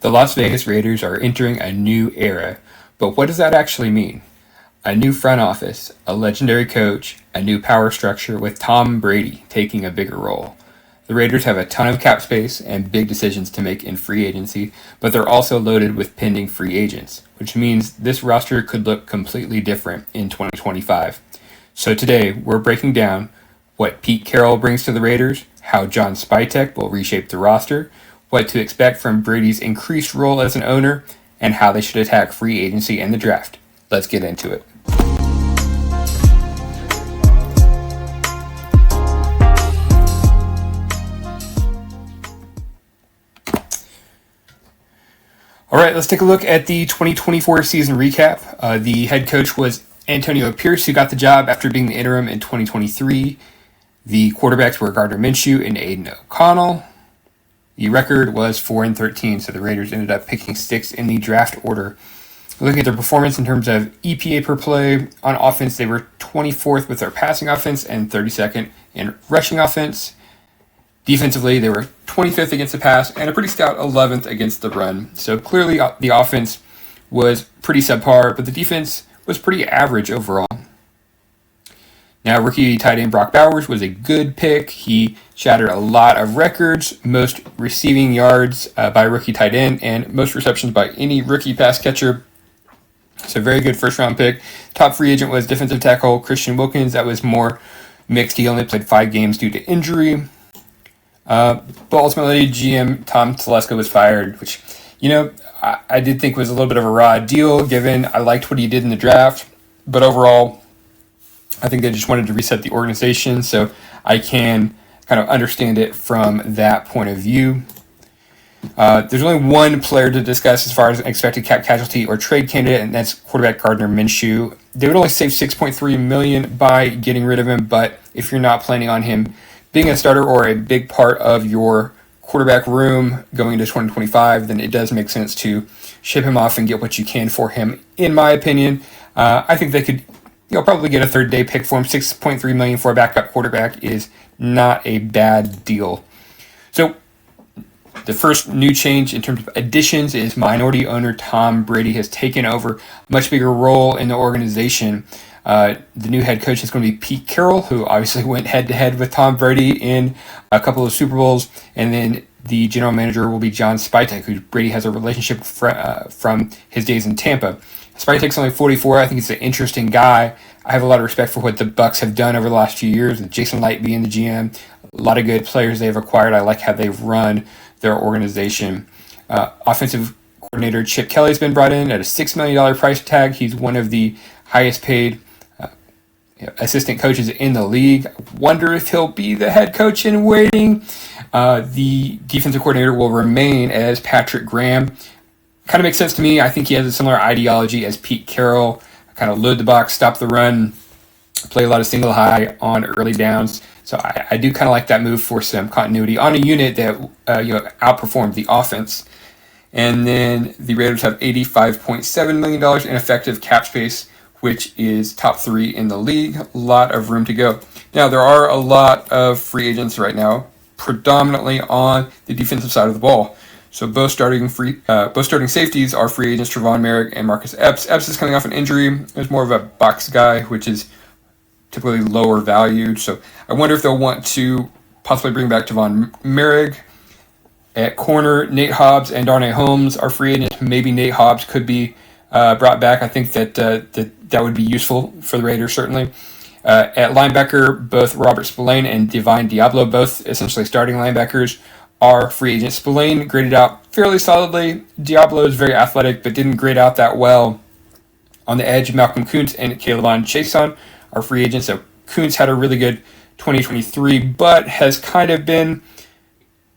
The Las Vegas Raiders are entering a new era, but what does that actually mean? A new front office, a legendary coach, a new power structure with Tom Brady taking a bigger role. The Raiders have a ton of cap space and big decisions to make in free agency, but they're also loaded with pending free agents, which means this roster could look completely different in 2025. So today, we're breaking down what Pete Carroll brings to the Raiders, how John Spytek will reshape the roster, what to expect from Brady's increased role as an owner, and how they should attack free agency and the draft. Let's get into it. All right, let's take a look at the 2024 season recap. The head coach was Antonio Pierce, who got the job after being the interim in 2023. The quarterbacks were Gardner Minshew and Aiden O'Connell. The record was 4-13, so the Raiders ended up picking sixth in the draft order. Looking at their performance in terms of EPA per play, on offense, they were 24th with their passing offense and 32nd in rushing offense. Defensively, they were 25th against the pass and a pretty stout 11th against the run. So clearly the offense was pretty subpar, but the defense was pretty average overall. Now, rookie tight end Brock Bowers was a good pick. He shattered a lot of records, most receiving yards by a rookie tight end, and most receptions by any rookie pass catcher. So very good first-round pick. Top free agent was defensive tackle Christian Wilkins. That was more mixed. He only played 5 games due to injury. But ultimately, GM Tom Telesco was fired, which, I did think was a little bit of a raw deal, given I liked what he did in the draft. But overall, I think they just wanted to reset the organization, so I can kind of understand it from that point of view. There's only one player to discuss as far as an expected cap casualty or trade candidate, and that's quarterback Gardner Minshew. They would only save $6.3 million by getting rid of him, but if you're not planning on him being a starter or a big part of your quarterback room going into 2025, then it does make sense to ship him off and get what you can for him, in my opinion. I think they could probably get a third-day pick for him. $6.3 million for a backup quarterback is not a bad deal. So the first new change in terms of additions is minority owner Tom Brady has taken over a much bigger role in the organization. The new head coach is going to be Pete Carroll, who obviously went head-to-head with Tom Brady in a couple of Super Bowls. And then the general manager will be John Spytek, who Brady has a relationship from his days in Tampa. Spytek's only 44. I think he's an interesting guy. I have a lot of respect for what the Bucs have done over the last few years, with Jason Light being the GM. A lot of good players they've acquired. I like how they've run their organization. Offensive coordinator Chip Kelly's been brought in at a $6 million price tag. He's one of the highest paid assistant coaches in the league. I wonder if he'll be the head coach in waiting. The defensive coordinator will remain as Patrick Graham. Kind of makes sense to me. I think he has a similar ideology as Pete Carroll. Kind of load the box, stop the run, play a lot of single high on early downs. So I do kind of like that move for some continuity on a unit that outperformed the offense. And then the Raiders have $85.7 million in effective cap space, which is top 3 in the league. A lot of room to go. Now, there are a lot of free agents right now, predominantly on the defensive side of the ball. So both starting safeties are free agents, Trevon Merrick and Marcus Epps. Epps is coming off an injury. He's more of a box guy, which is typically lower valued. So I wonder if they'll want to possibly bring back Trevon Merrick. At corner, Nate Hobbs and Darnay Holmes are free agents. Maybe Nate Hobbs could be brought back. I think that would be useful for the Raiders, certainly. At linebacker, both Robert Spillane and Divine Diablo, both essentially starting linebackers, are free agents. Spillane graded out fairly solidly. Diablo is very athletic, but didn't grade out that well. On the edge, Malcolm Kuntz and Calebon Chason are free agents. So Kuntz had a really good 2023, but has kind of been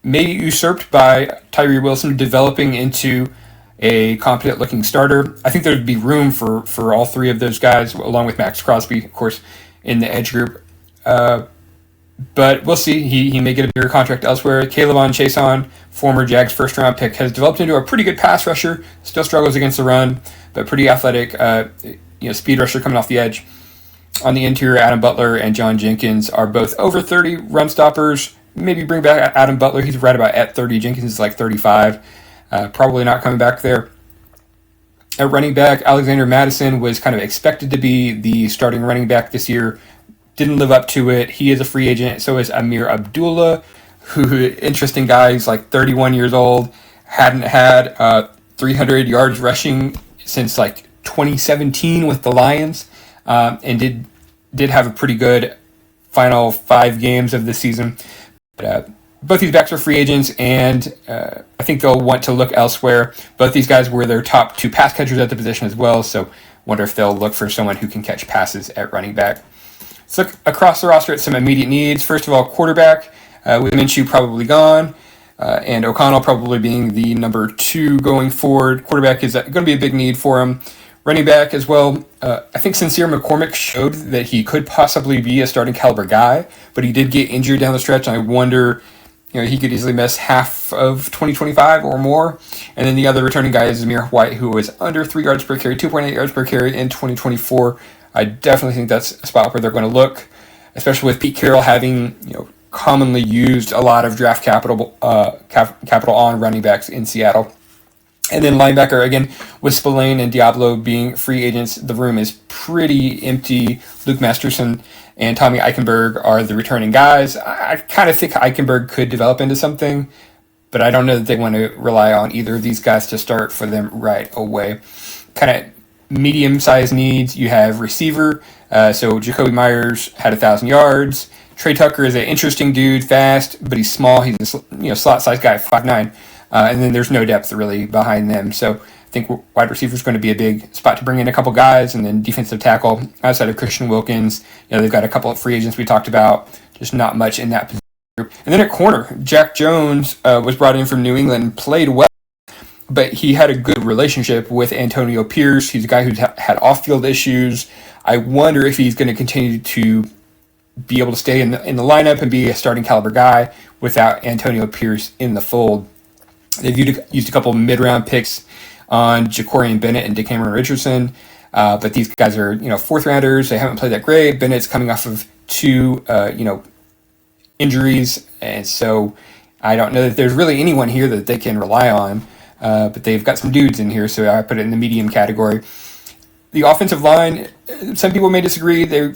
maybe usurped by Tyree Wilson developing into a competent-looking starter. I think there would be room for all 3 of those guys, along with Max Crosby, of course, in the edge group. But we'll see. He may get a bigger contract elsewhere. Calebon Chason, former Jags first-round pick, has developed into a pretty good pass rusher. Still struggles against the run, but pretty athletic. Speed rusher coming off the edge. On the interior, Adam Butler and John Jenkins are both over 30 run stoppers. Maybe bring back Adam Butler. He's right about at 30. Jenkins is like 35. Probably not coming back there. At running back, Alexander Madison was kind of expected to be the starting running back this year. Didn't live up to it. He is a free agent. So is Amir Abdullah, who, interesting guy, he's like 31 years old, hadn't had 300 yards rushing since like 2017 with the Lions, and did have a pretty good final 5 games of the season. But both these backs are free agents, and I think they'll want to look elsewhere. Both these guys were their top 2 pass catchers at the position as well, so wonder if they'll look for someone who can catch passes at running back. Let's look across the roster at some immediate needs. First of all, quarterback, with Minshew probably gone, and O'Connell probably being the number 2 going forward. Quarterback is going to be a big need for him. Running back as well, I think Sincere McCormick showed that he could possibly be a starting caliber guy, but he did get injured down the stretch, and I wonder, he could easily miss half of 2025 or more. And then the other returning guy is Zamir White, who was under 3 yards per carry, 2.8 yards per carry in 2024. I definitely think that's a spot where they're going to look, especially with Pete Carroll having, commonly used a lot of draft capital on running backs in Seattle. And then linebacker, again, with Spillane and Diablo being free agents, the room is pretty empty. Luke Masterson and Tommy Eichenberg are the returning guys. I kind of think Eichenberg could develop into something, but I don't know that they want to rely on either of these guys to start for them right away. Kind of medium-sized needs, you have receiver. So Jacoby Myers had 1,000 yards. Trey Tucker is an interesting dude, fast, but he's small. He's a slot-sized guy, 5'9". And then there's no depth really behind them. So I think wide receiver is going to be a big spot to bring in a couple guys, and then defensive tackle outside of Christian Wilkins. They've got a couple of free agents we talked about, just not much in that position group. And then at corner, Jack Jones was brought in from New England, played well, but he had a good relationship with Antonio Pierce. He's a guy who's had off-field issues. I wonder if he's going to continue to be able to stay in the lineup and be a starting caliber guy without Antonio Pierce in the fold. They've used a couple of mid-round picks on Ja'Cory Bennett and Decameron Richardson, but these guys are 4th rounders. They haven't played that great. Bennett's coming off of 2 injuries, and so I don't know that there's really anyone here that they can rely on. But they've got some dudes in here, so I put it in the medium category. The offensive line, some people may disagree. They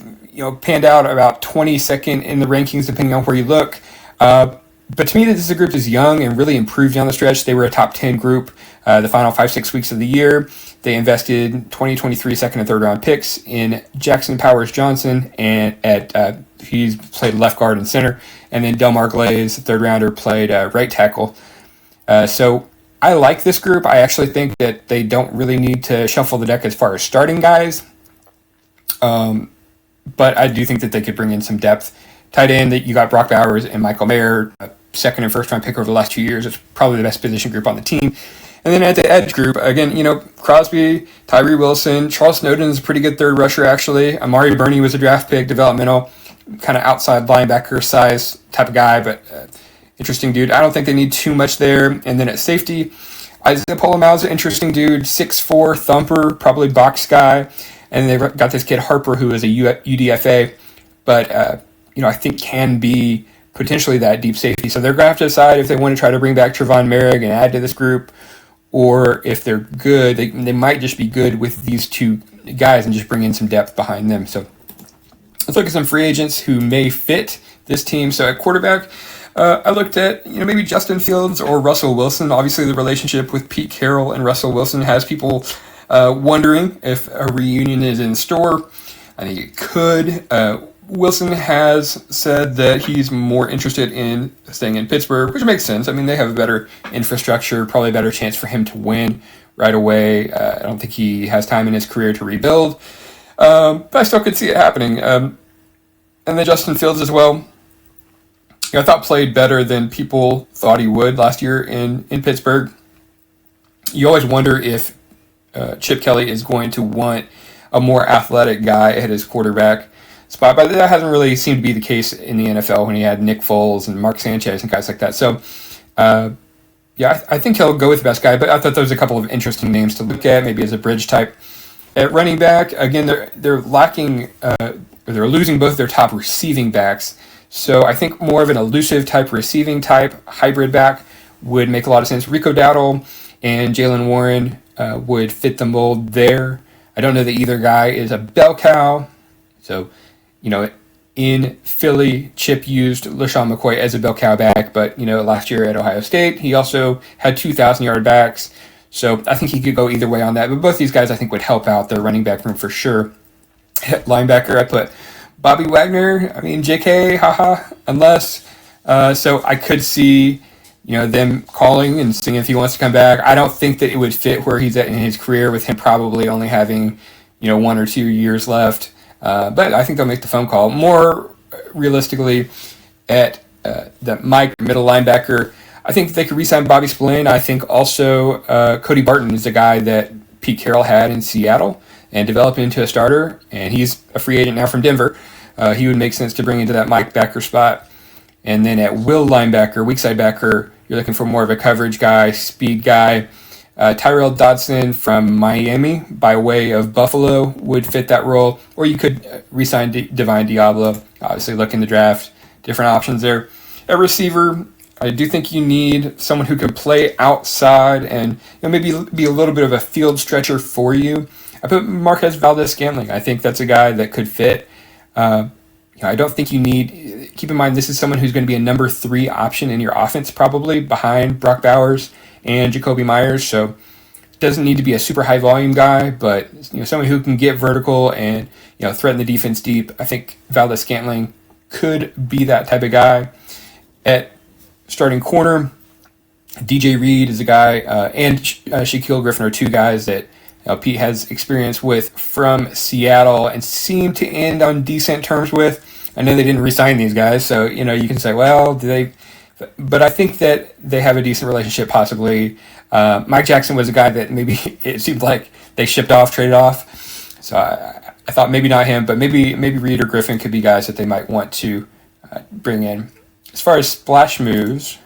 panned out about 22nd in the rankings, depending on where you look. But to me, this group is young and really improved down the stretch. They were a top 10 group the final 5-6 weeks of the year. They invested 2023 second and third round picks in Jackson Powers Johnson, and he's played left guard and center. And then Delmar Glaze, third rounder, played right tackle. So I like this group. I actually think that they don't really need to shuffle the deck as far as starting guys. But I do think that they could bring in some depth. Tight end, that you got Brock Bowers and Michael Mayer, second and first round pick over the last 2 years. It's probably the best position group on the team. And then at the edge group, again, Crosby, Tyree Wilson, Charles Snowden's a pretty good third rusher, actually. Amari Burney was a draft pick, developmental, kind of outside linebacker size type of guy, but interesting dude. I don't think they need too much there. And then at safety, Isaiah Polamalu's an interesting dude, 6'4", thumper, probably box guy. And they've got this kid Harper, who is a UDFA, but I think can be potentially that deep safety. So they're going to have to decide if they want to try to bring back Trevon Merrick and add to this group, or if they're good, they might just be good with these 2 guys and just bring in some depth behind them. So let's look at some free agents who may fit this team. So at quarterback, I looked at maybe Justin Fields or Russell Wilson. Obviously, the relationship with Pete Carroll and Russell Wilson has people wondering if a reunion is in store. I think it could. Wilson has said that he's more interested in staying in Pittsburgh, which makes sense. I mean, they have a better infrastructure, probably a better chance for him to win right away. I don't think he has time in his career to rebuild, but I still could see it happening. And then Justin Fields as well. I thought played better than people thought he would last year in Pittsburgh. You always wonder if Chip Kelly is going to want a more athletic guy at his quarterback spot, but that hasn't really seemed to be the case in the NFL when he had Nick Foles and Mark Sanchez and guys like that. So, I think he'll go with the best guy, but I thought there was a couple of interesting names to look at, maybe as a bridge type. At running back, again, they're lacking, they're losing both their top receiving backs. So I think more of an elusive type receiving type hybrid back would make a lot of sense. Rico Dowdle and Jalen Warren would fit the mold there. I don't know that either guy is a bell cow. So, in Philly, Chip used LaShawn McCoy as a bell cow back, but, last year at Ohio State, he also had 2,000-yard backs. So I think he could go either way on that. But both these guys, I think, would help out their running back room for sure. Linebacker, I put Bobby Wagner. JK, haha, unless. So I could see, them calling and seeing if he wants to come back. I don't think that it would fit where he's at in his career with him probably only having, 1 or 2 years left. But I think they'll make the phone call. More realistically, at the Mike middle linebacker, I think they could re-sign Bobby Spillane. I think also Cody Barton is a guy that Pete Carroll had in Seattle and developed into a starter, and he's a free agent now from Denver. He would make sense to bring into that Mike backer spot. And then at will linebacker, weak side backer, you're looking for more of a coverage guy, speed guy. Tyrell Dodson from Miami by way of Buffalo would fit that role. Or you could re-sign Divine Diablo. Obviously, look in the draft. Different options there. At receiver, I do think you need someone who can play outside and maybe be a little bit of a field stretcher for you. I put Marquez Valdez-Scantling. I think that's a guy that could fit. I don't think you need... Keep in mind, this is someone who's going to be a number 3 option in your offense, probably, behind Brock Bowers and Jacoby Myers. So, doesn't need to be a super high-volume guy, but someone who can get vertical and threaten the defense deep. I think Valdez-Scantling could be that type of guy. At starting corner, DJ Reed is a guy, and Shaquille Griffin are two guys that Pete has experience with from Seattle and seem to end on decent terms with. I know they didn't re-sign these guys, so you can say, well, do they? But I think that they have a decent relationship, possibly. Mike Jackson was a guy that maybe it seemed like they shipped off, traded off. So I thought maybe not him, but maybe Reed or Griffin could be guys that they might want to bring in. As far as splash moves,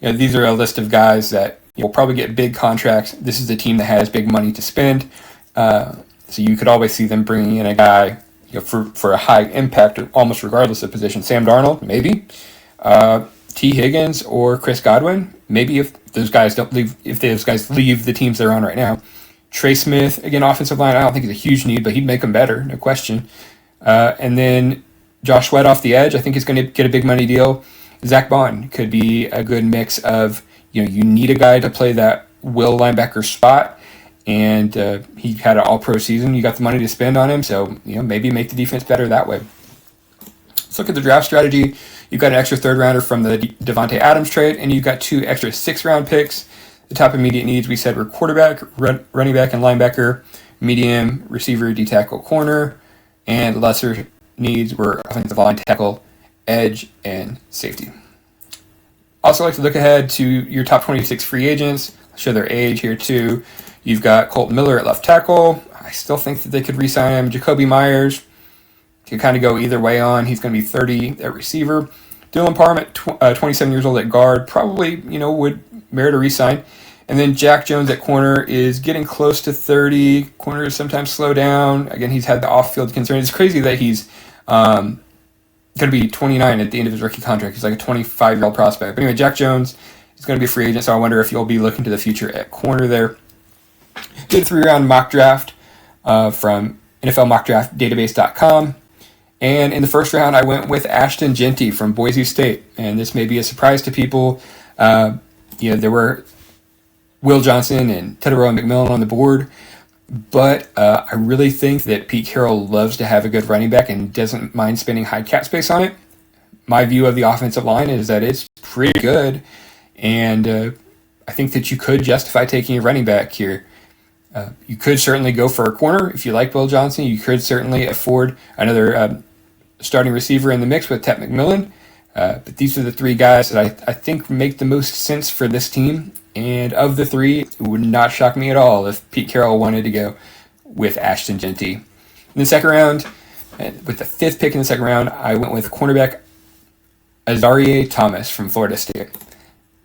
these are a list of guys that will probably get big contracts. This is the team that has big money to spend. So you could always see them bringing in a guy for a high impact, almost regardless of position. Sam Darnold, maybe. T. Higgins or Chris Godwin, maybe if those guys leave the teams they're on right now. Trey Smith, again, offensive line, I don't think he's a huge need, but he'd make them better, no question. And then Josh Sweat off the edge, I think he's going to get a big money deal. Zach Bond could be a good mix of, you need a guy to play that will linebacker spot, and he had an all-pro season. You got the money to spend on him, so maybe make the defense better that way. Let's look at the draft strategy. You've got an extra third-rounder from the Devontae Adams trade, and you've got 2 extra 6th-round picks. The top immediate needs we said were quarterback, running back, and linebacker, medium, receiver, D-tackle, corner, and lesser needs were offensive line, tackle, edge, and safety. Also like to look ahead to your top 26 free agents. I'll show their age here too. You've got Colton Miller at left tackle. I still think that they could re-sign him. Jacoby Myers can kind of go either way on. He's going to be 30 at receiver. Dylan Parham at 27 years old at guard. Probably, would merit a re-sign. And then Jack Jones at corner is getting close to 30. Corners sometimes slow down. Again, he's had the off-field concerns. It's crazy that he's going to be 29 at the end of his rookie contract. He's like a 25-year-old prospect. But anyway, Jack Jones is going to be a free agent, so I wonder if you'll be looking to the future at corner there. Did a 3-round mock draft from NFLMockDraftDatabase.com. And in the first round, I went with Ashton Jeanty from Boise State. And this may be a surprise to people. There were Will Johnson and Teteroa McMillan on the board. But I really think that Pete Carroll loves to have a good running back and doesn't mind spending high cap space on it. My view of the offensive line is that it's pretty good. And I think that you could justify taking a running back here. You could certainly go for a corner if you like Will Johnson. You could certainly afford another starting receiver in the mix with Tet McMillan. But these are the 3 guys that I think make the most sense for this team. And of the 3, it would not shock me at all if Pete Carroll wanted to go with Ashton Jeanty. In the second round, with the 5th pick in the second round, I went with cornerback Azareye'h Thomas from Florida State.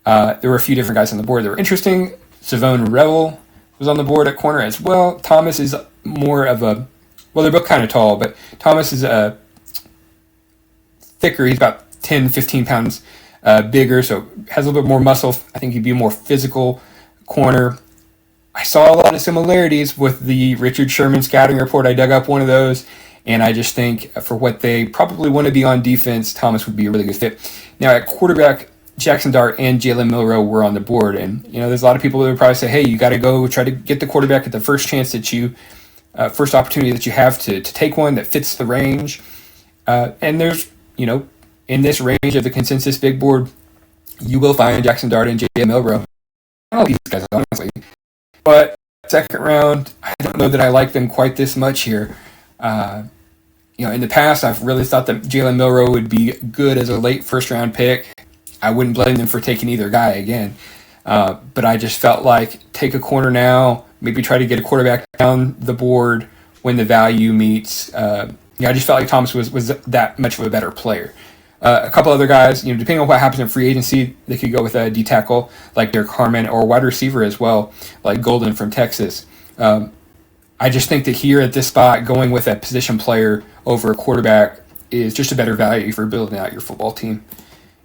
There were a few different guys on the board that were interesting. Savone Revel was on the board at corner as well. Thomas is more of a... Well, they're both kind of tall, but Thomas is thicker. He's about 10, 15 pounds bigger, so has a little bit more muscle. I think he'd be a more physical corner. I saw a lot of similarities with the Richard Sherman scouting report. I dug up one of those, and I just think for what they probably want to be on defense, Thomas would be a really good fit. Now at quarterback, Jackson Dart and Jalen Milroe were on the board, and there's a lot of people that would probably say, hey, you got to go try to get the quarterback at the first chance that you, first opportunity that you have to take one that fits the range. And there's, in this range of the consensus big board, you will find Jackson Dart and Jalen Milroe. I don't know these guys, honestly. But second round, I don't know that I like them quite this much here. In the past, I've really thought that Jalen Milroe would be good as a late first-round pick. I wouldn't blame them for taking either guy again. But I just felt like take a corner now, maybe try to get a quarterback down the board when the value meets. I just felt like Thomas was that much of a better player. A couple other guys, depending on what happens in free agency, they could go with a D tackle like Derek Harmon or a wide receiver as well, like Golden from Texas. I just think that here at this spot, going with a position player over a quarterback is just a better value for building out your football team.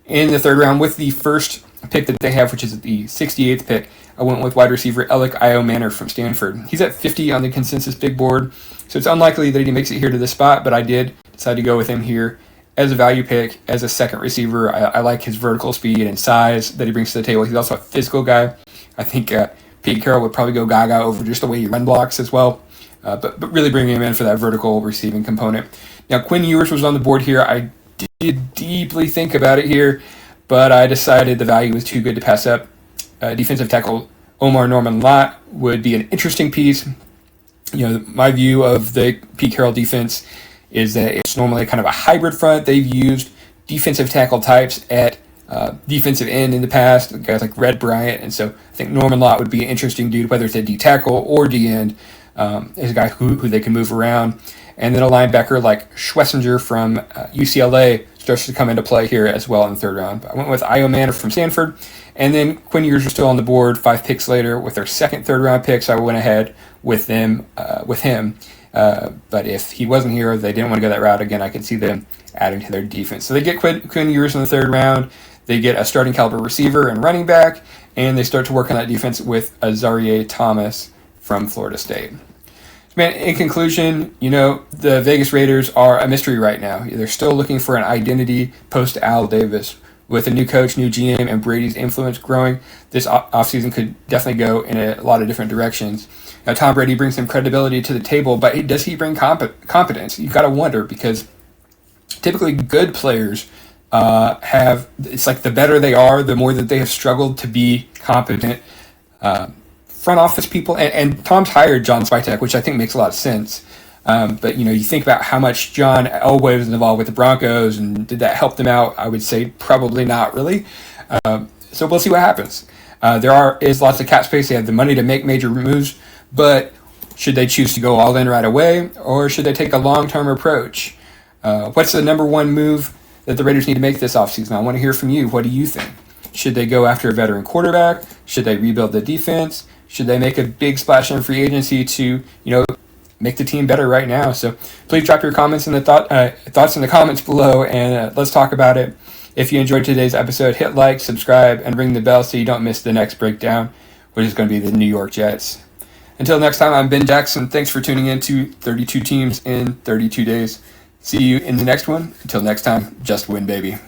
In the third round, with the first pick that they have, which is the 68th pick, I went with wide receiver Alec Io-Manor from Stanford. He's at 50 on the consensus big board, so it's unlikely that he makes it here to this spot, but I did decide to go with him here as a value pick, as a second receiver. I like his vertical speed and size that he brings to the table. He's also a physical guy. I think Pete Carroll would probably go gaga over just the way he run blocks as well, but really bringing him in for that vertical receiving component. Now, Quinn Ewers was on the board here. I did deeply think about it here, but I decided the value was too good to pass up. Defensive tackle Omar Norman Lott would be an interesting piece. My view of the Pete Carroll defense is that it's normally kind of a hybrid front. They've used defensive tackle types at defensive end in the past, guys like Red Bryant, and so I think Norman Lott would be an interesting dude, whether it's a D tackle or D end, as a guy who they can move around. And then a linebacker like Schlesinger from UCLA starts to come into play here as well in the third round. I went with Io-Manor from Stanford, and then Quinn Ewers was still on the board 5 picks later with their second third round picks. I went ahead with him. But if he wasn't here, they didn't want to go that route again. I could see them adding to their defense. So they get Quinn Ewers in the third round. They get a starting caliber receiver and running back, and they start to work on that defense with Azareye'h Thomas from Florida State. Man, in conclusion, the Vegas Raiders are a mystery right now. They're still looking for an identity post Al Davis. With a new coach, new GM, and Brady's influence growing, this offseason could definitely go in a lot of different directions. Now, Tom Brady brings some credibility to the table, but does he bring competence? You've got to wonder, because typically good players it's like the better they are, the more that they have struggled to be competent front office people. And Tom's hired John Spytek, which I think makes a lot of sense. But you think about how much John Elway was involved with the Broncos, and did that help them out? I would say probably not really. So we'll see what happens. There is lots of cap space. They have the money to make major moves, but should they choose to go all in right away, or should they take a long-term approach? What's the number one move that the Raiders need to make this offseason? I want to hear from you. What do you think? Should they go after a veteran quarterback? Should they rebuild the defense? Should they make a big splash in free agency to, make the team better right now? So please drop your comments in the thoughts in the comments below, and let's talk about it. If you enjoyed today's episode, hit like, subscribe, and ring the bell so you don't miss the next breakdown, which is going to be the New York Jets. Until next time, I'm Ben Jackson. Thanks for tuning in to 32 Teams in 32 Days. See you in the next one. Until next time, just win, baby.